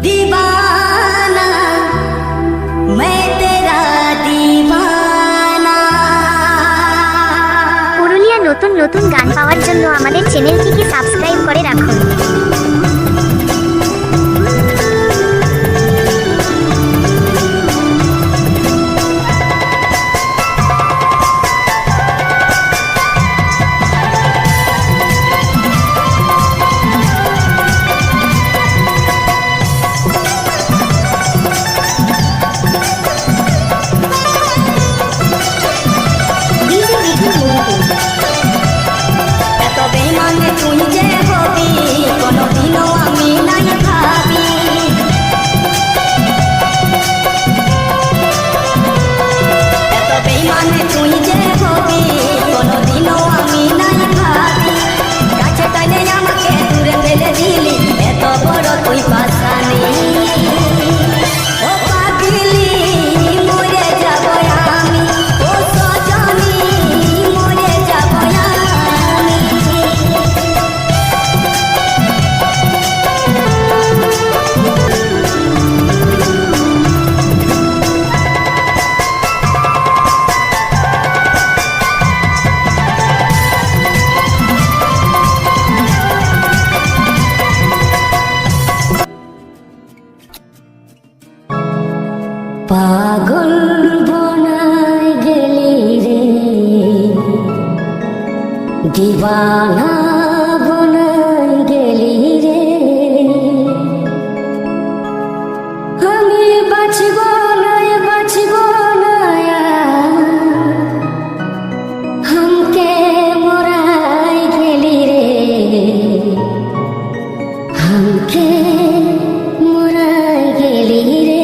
दीवाना मैं तेरा दीवाना। পুরুলিয়া নতুন নতুন গান পাওয়ার জন্য আমাদের চ্যানেলটিকে সাবস্ক্রাইব করে রাখুন। তুই যে হবি কোনদিনও আমি নাই ভাবি, এত বেইমানে তুই যে হবি কোনদিনও আমি নাই ভাবি। কাছে টাইনে আমাকে দূরে ফেলে দিলি, এত বড় তুই পাশানি। ও পাগলি মরে যাব আমি, ও সজনী মরে যাব আমি। পাগল বনাই গেলি রে, দিবানা বনাই গেলি রে। আমি বাঁচব না हमके मोराई গেলি রে, हमके मोराई গেলি রে।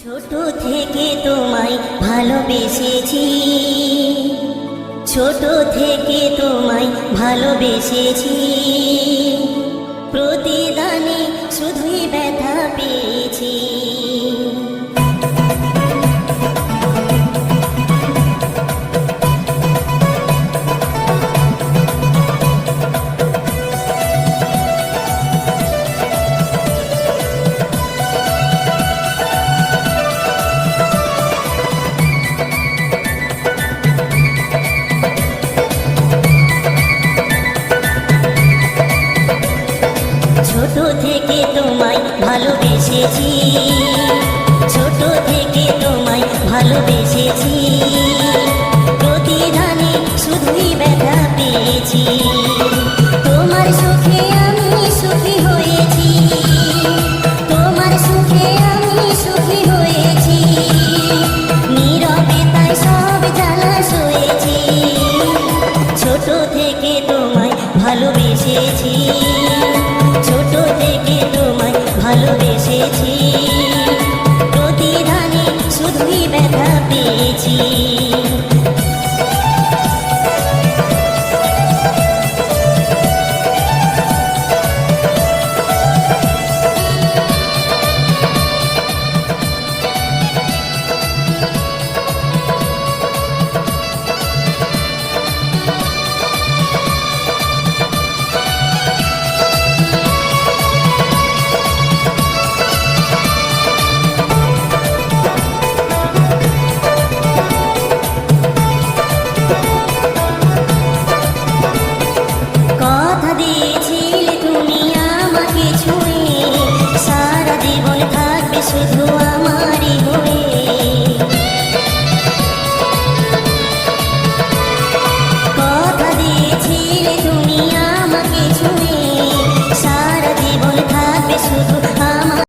ছোট থেকে তোমায় ভালোবেসেছি, ছোট থেকে তোমায় ভালোবেসেছি, প্রতিদানে শুধুই ব্যথা পেয়েছি। ছোট থেকে তোমায় ভালোবেসেছি, ছোট থেকে তোমায় ভালোবেসেছি, প্রতিদানে শুধুই ব্যথা পেয়েছি। তোমার সুখে আমি সুখী হয়েছি, তোমার সুখে আমি সুখী হয়েছি, নীরবে তাই সব জ্বালা সয়েছি। ছোট থেকে তোমায় ভালোবেসেছি, ছোট থেকে তোমায় ভালোবেসেছি, প্রতিদানে শুধুই ব্যথা পেয়েছি।